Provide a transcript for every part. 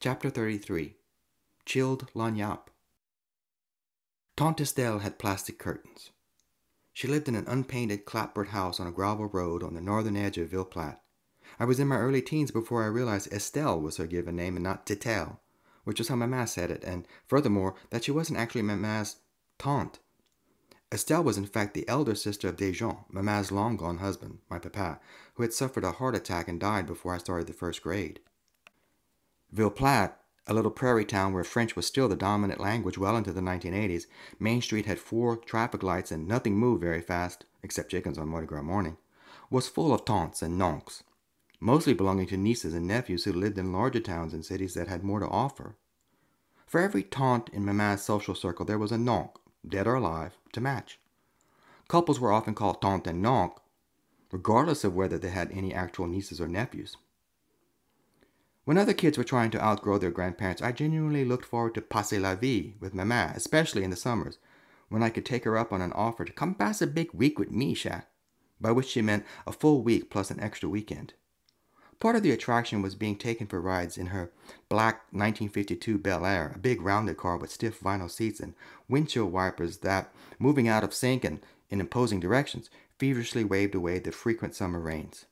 Chapter 33. Chilled Lagniappe. Tante Estelle had plastic curtains. She lived in an unpainted clapboard house on a gravel road on the northern edge of Ville-Platte. I was in my early teens before I realized Estelle was her given name and not Titel, which is how Mama said it, and furthermore, that she wasn't actually Mama's tante. Estelle was in fact the elder sister of Dejean, Mama's long-gone husband, my papa, who had suffered a heart attack and died before I started the first grade. Ville-Platte, a little prairie town where French was still the dominant language well into the 1980s, Main Street had 4 traffic lights and nothing moved very fast, except chickens on Mardi Gras morning, was full of tantes and oncles, mostly belonging to nieces and nephews who lived in larger towns and cities that had more to offer. For every tante in Mama's social circle there was an oncle, dead or alive, to match. Couples were often called tante and oncle, regardless of whether they had any actual nieces or nephews. When other kids were trying to outgrow their grandparents, I genuinely looked forward to passer la vie with Mama, especially in the summers, when I could take her up on an offer to come pass a big week with me, by which she meant a full week plus an extra weekend. Part of the attraction was being taken for rides in her black 1952 Bel Air, a big rounded car with stiff vinyl seats and windshield wipers that, moving out of sync and in imposing directions, feverishly waved away the frequent summer rains.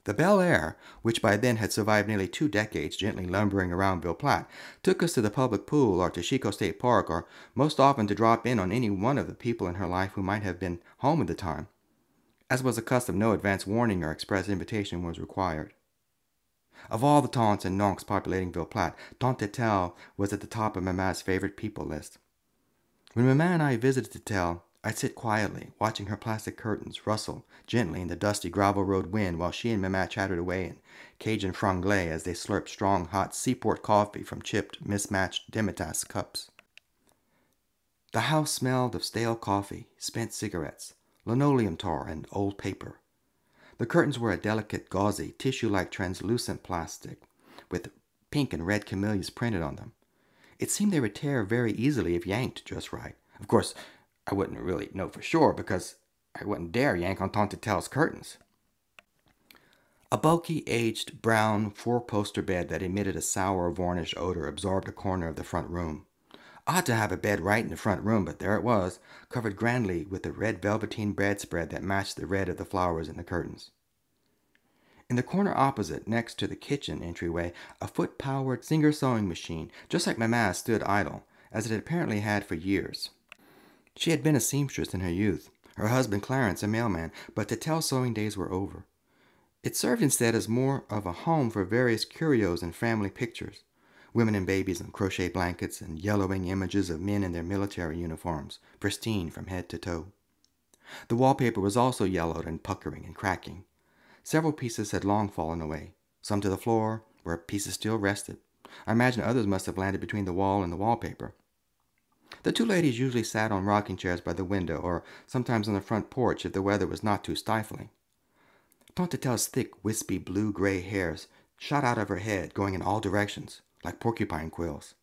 The Bel Air, which by then had survived nearly 2 decades gently lumbering around Ville-Platte, took us to the public pool or to Chico State Park, or most often to drop in on any one of the people in her life who might have been home at the time. As was the custom, no advance warning or express invitation was required. Of all the tantes and oncles populating Ville-Platte, Tante Tell was at the top of Mama's favorite people list. When Mama and I visited Tell, I'd sit quietly, watching her plastic curtains rustle gently in the dusty gravel road wind while she and Mama chattered away in Cajun franglais as they slurped strong, hot seaport coffee from chipped, mismatched Demitasse cups. The house smelled of stale coffee, spent cigarettes, linoleum tar, and old paper. The curtains were a delicate, gauzy, tissue-like translucent plastic with pink and red camellias printed on them. It seemed they would tear very easily if yanked just right. Of course, I wouldn't really know for sure because I wouldn't dare yank on Tante Tell's curtains. A bulky, aged, brown, 4-poster bed that emitted a sour, varnished odor absorbed a corner of the front room. Odd to have a bed right in the front room, but there it was, covered grandly with the red velveteen bedspread that matched the red of the flowers in the curtains. In the corner opposite, next to the kitchen entryway, a foot-powered Singer sewing machine, just like Mama, stood idle, as it apparently had for years. She had been a seamstress in her youth, her husband Clarence a mailman, but Tatel's sewing days were over. It served instead as more of a home for various curios and family pictures, women and babies on crochet blankets and yellowing images of men in their military uniforms, pristine from head to toe. The wallpaper was also yellowed and puckering and cracking. Several pieces had long fallen away, some to the floor, where pieces still rested. I imagine others must have landed between the wall and the wallpaper. The 2 ladies usually sat on rocking chairs by the window, or sometimes on the front porch if the weather was not too stifling. Tante Tell's thick, wispy, blue-gray hairs shot out of her head, going in all directions, like porcupine quills.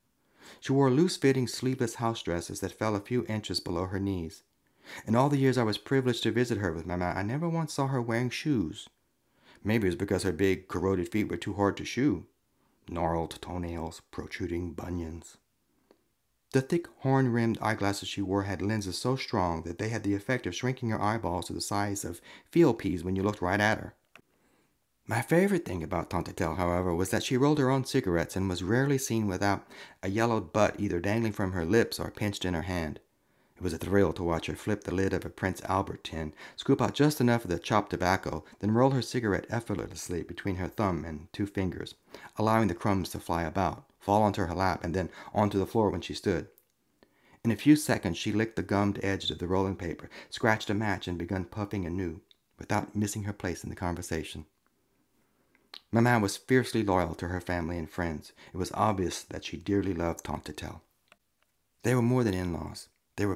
She wore loose-fitting, sleeveless house dresses that fell a few inches below her knees. In all the years I was privileged to visit her with Mama, I never once saw her wearing shoes. Maybe it was because her big, corroded feet were too hard to shoe. Gnarled toenails, protruding bunions. The thick, horn-rimmed eyeglasses she wore had lenses so strong that they had the effect of shrinking her eyeballs to the size of field peas when you looked right at her. My favorite thing about Tante Tell, however, was that she rolled her own cigarettes and was rarely seen without a yellowed butt either dangling from her lips or pinched in her hand. It was a thrill to watch her flip the lid of a Prince Albert tin, scoop out just enough of the chopped tobacco, then roll her cigarette effortlessly between her thumb and 2 fingers, allowing the crumbs to fly about, fall onto her lap, and then onto the floor when she stood. In a few seconds she licked the gummed edge of the rolling paper, scratched a match, and begun puffing anew, without missing her place in the conversation. Mama was fiercely loyal to her family and friends. It was obvious that she dearly loved Tante Tell. They were more than in-laws. They were